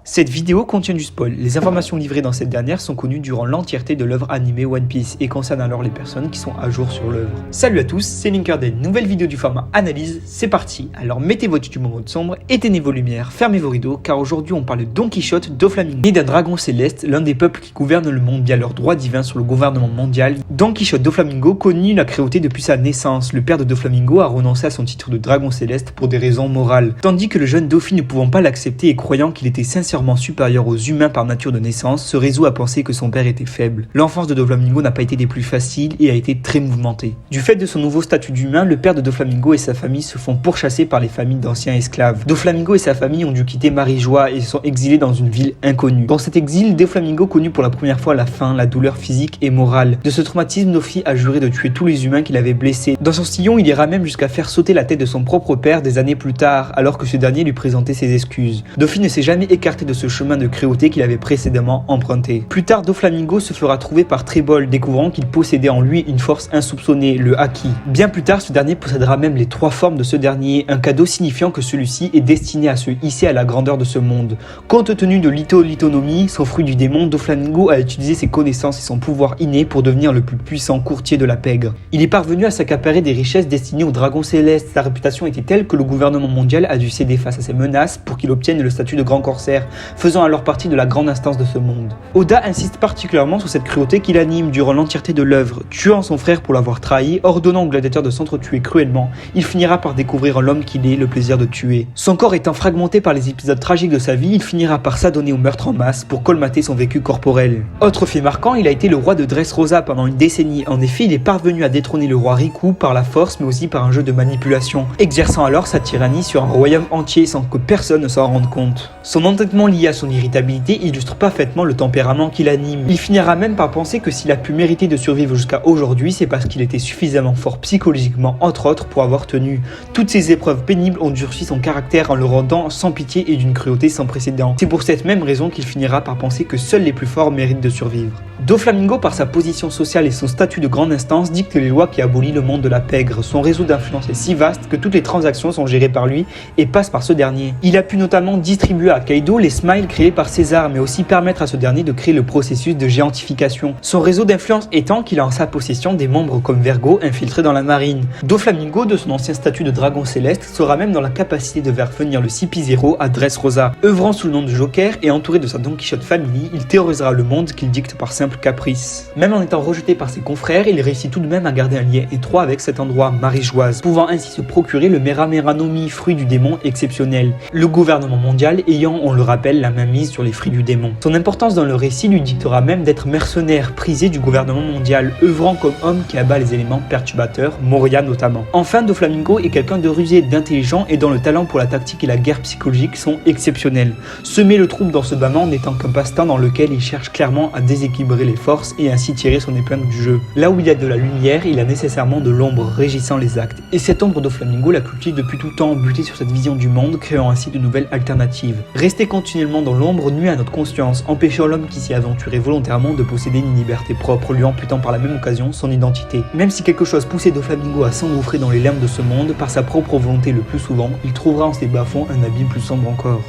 Cette vidéo contient du spoil. Les informations livrées dans cette dernière sont connues durant l'entièreté de l'œuvre animée One Piece et concernent alors les personnes qui sont à jour sur l'œuvre. Salut à tous, c'est Linkerden, nouvelle vidéo du format analyse, c'est parti. Alors mettez votre YouTube en mode sombre, éteignez vos lumières, fermez vos rideaux, car aujourd'hui on parle de Don Quichotte Doflamingo. Né d'un dragon céleste, l'un des peuples qui gouvernent le monde via leur droit divin sur le gouvernement mondial, Don Quichotte Doflamingo connut la cruauté depuis sa naissance. Le père de Doflamingo a renoncé à son titre de dragon céleste pour des raisons morales, tandis que le jeune Dofi, ne pouvant pas l'accepter et croyant qu'il était sincèrement supérieur aux humains par nature de naissance, se résout à penser que son père était faible. L'enfance de Doflamingo n'a pas été des plus faciles et a été très mouvementée. Du fait de son nouveau statut d'humain, le père de Doflamingo et sa famille se font pourchasser par les familles d'anciens esclaves. Doflamingo et sa famille ont dû quitter Marijois et se sont exilés dans une ville inconnue. Dans cet exil, Doflamingo connut pour la première fois la faim, la douleur physique et morale. De ce traumatisme, Dofi a juré de tuer tous les humains qu'il avait blessés. Dans son sillon, il ira même jusqu'à faire sauter la tête de son propre père des années plus tard, alors que ce dernier lui présentait ses excuses. Dofi ne s'est jamais écarté de ce chemin de cruauté qu'il avait précédemment emprunté. Plus tard, Doflamingo se fera trouver par Trébol, découvrant qu'il possédait en lui une force insoupçonnée, le Haki. Bien plus tard, ce dernier possédera même les 3 formes de ce dernier, un cadeau signifiant que celui-ci est destiné à se hisser à la grandeur de ce monde. Compte tenu de l'Ito-Litonomie, son fruit du démon, Doflamingo a utilisé ses connaissances et son pouvoir inné pour devenir le plus puissant courtier de la pègre. Il est parvenu à s'accaparer des richesses destinées aux dragons célestes. Sa réputation était telle que le gouvernement mondial a dû céder face à ses menaces pour qu'il obtienne le statut de grand corsaire, faisant alors partie de la grande instance de ce monde. Oda insiste particulièrement sur cette cruauté qui l'anime durant l'entièreté de l'œuvre, tuant son frère pour l'avoir trahi, ordonnant au gladiateur de s'entretuer cruellement. Il finira par découvrir l'homme qu'il est, le plaisir de tuer. Son corps étant fragmenté par les épisodes tragiques de sa vie, il finira par s'adonner au meurtre en masse pour colmater son vécu corporel. Autre fait marquant, il a été le roi de Dressrosa pendant une décennie. En effet, il est parvenu à détrôner le roi Riku par la force, mais aussi par un jeu de manipulation, exerçant alors sa tyrannie sur un royaume entier sans que personne ne s'en rende compte. Son entêtement lié à son irritabilité illustre parfaitement le tempérament qui l'anime. Il finira même par penser que s'il a pu mériter de survivre jusqu'à aujourd'hui, c'est parce qu'il était suffisamment fort psychologiquement, entre autres, pour avoir tenu. Toutes ces épreuves pénibles ont durci son caractère en le rendant sans pitié et d'une cruauté sans précédent. C'est pour cette même raison qu'il finira par penser que seuls les plus forts méritent de survivre. Doflamingo, par sa position sociale et son statut de grande instance, dicte les lois qui abolissent le monde de la pègre. Son réseau d'influence est si vaste que toutes les transactions sont gérées par lui et passent par ce dernier. Il a pu notamment distribuer à Kaido les smiles créés par César, mais aussi permettre à ce dernier de créer le processus de géantification. Son réseau d'influence étant qu'il a en sa possession des membres comme Vergo infiltrés dans la marine. Doflamingo, de son ancien statut de dragon céleste, sera même dans la capacité de faire venir le CP0 à Dressrosa. Œuvrant sous le nom de Joker et entouré de sa Don Quichotte Family, il terrorisera le monde qu'il dicte par simple caprice. Même en étant rejeté par ses confrères, il réussit tout de même à garder un lien étroit avec cet endroit, Marijoise, pouvant ainsi se procurer le Mera Nomi, fruit du démon exceptionnel. Le gouvernement mondial ayant, on le rappelle, la main mise sur les fruits du démon. Son importance dans le récit lui dictera même d'être mercenaire, prisé du gouvernement mondial, œuvrant comme homme qui abat les éléments perturbateurs, Moria notamment. Enfin, Doflamingo est quelqu'un de rusé, d'intelligent et dont le talent pour la tactique et la guerre psychologique sont exceptionnels. Semer le trouble dans ce bas monde n'étant qu'un passe-temps dans lequel il cherche clairement à déséquilibrer les forces et ainsi tirer son épingle du jeu. Là où il y a de la lumière, il a nécessairement de l'ombre régissant les actes. Et cette ombre Doflamingo la cultive depuis tout temps, buté sur cette vision du monde, créant ainsi de nouvelles alternatives. Rester continuellement dans l'ombre nuit à notre conscience, empêchant l'homme qui s'y aventurait volontairement de posséder une liberté propre, lui amputant par la même occasion son identité. Même si quelque chose poussait Doflamingo à s'engouffrer dans les limbes de ce monde, par sa propre volonté le plus souvent, il trouvera en ses bas-fonds un abîme plus sombre encore.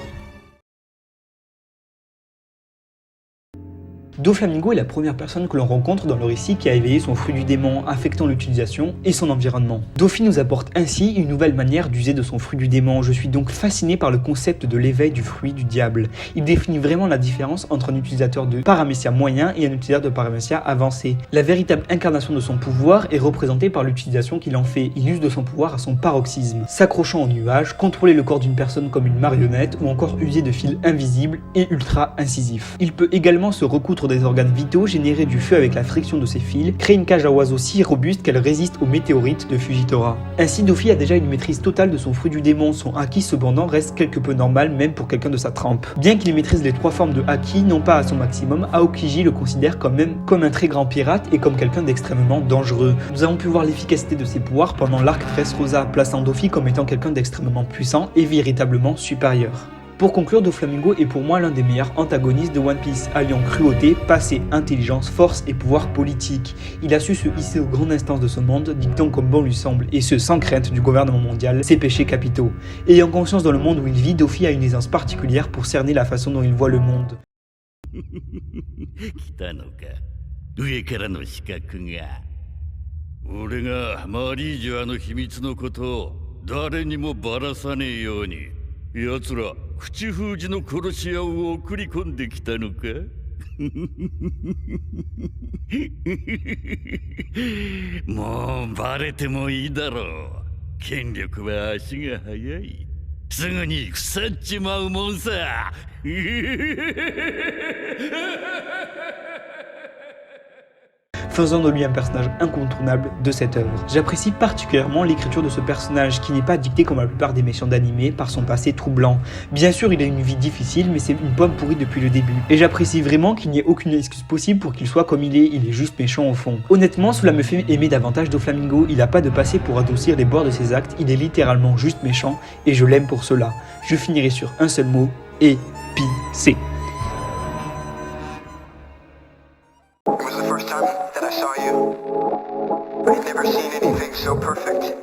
Doflamingo est la première personne que l'on rencontre dans le récit qui a éveillé son fruit du démon, affectant l'utilisation et son environnement. Dofi nous apporte ainsi une nouvelle manière d'user de son fruit du démon. Je suis donc fasciné par le concept de l'éveil du fruit du diable. Il définit vraiment la différence entre un utilisateur de paramécia moyen et un utilisateur de paramécia avancé. La véritable incarnation de son pouvoir est représentée par l'utilisation qu'il en fait. Il use de son pouvoir à son paroxysme, s'accrochant au nuage, contrôler le corps d'une personne comme une marionnette ou encore user de fils invisibles et ultra incisifs. Il peut également se recoudre des organes vitaux, générer du feu avec la friction de ses fils, créer une cage à oiseaux si robuste qu'elle résiste aux météorites de Fujitora. Ainsi, Dofi a déjà une maîtrise totale de son fruit du démon. Son haki cependant reste quelque peu normal même pour quelqu'un de sa trempe. Bien qu'il maîtrise les 3 formes de haki, non pas à son maximum, Aokiji le considère quand même comme un très grand pirate et comme quelqu'un d'extrêmement dangereux. Nous avons pu voir l'efficacité de ses pouvoirs pendant l'arc Dressrosa, plaçant Dofi comme étant quelqu'un d'extrêmement puissant et véritablement supérieur. Pour conclure, Doflamingo est pour moi l'un des meilleurs antagonistes de One Piece, alliant cruauté, passé, intelligence, force et pouvoir politique. Il a su se hisser aux grandes instances de ce monde, dictant comme bon lui semble, et ce sans crainte du gouvernement mondial, ses péchés capitaux. Ayant conscience dans le monde où il vit, Doffy a une aisance particulière pour cerner la façon dont il voit le monde. 来たのか。上からの刺客が。俺がマリージュアの秘密のことを誰にもばらさねえように、奴ら口封じの殺し屋を送り込んできたのか。もうバレてもいいだろう。権力は足が速い。すぐに腐っちまうもんさ。Faisant de lui un personnage incontournable de cette œuvre. J'apprécie particulièrement l'écriture de ce personnage qui n'est pas dicté comme la plupart des méchants d'anime par son passé troublant. Bien sûr, il a une vie difficile, mais c'est une pomme pourrie depuis le début. Et j'apprécie vraiment qu'il n'y ait aucune excuse possible pour qu'il soit comme il est juste méchant au fond. Honnêtement, cela me fait aimer davantage Doflamingo, il n'a pas de passé pour adoucir les bords de ses actes, il est littéralement juste méchant, et je l'aime pour cela. Je finirai sur un seul mot, épicé. It was the first time that I saw you. I'd never seen anything so perfect.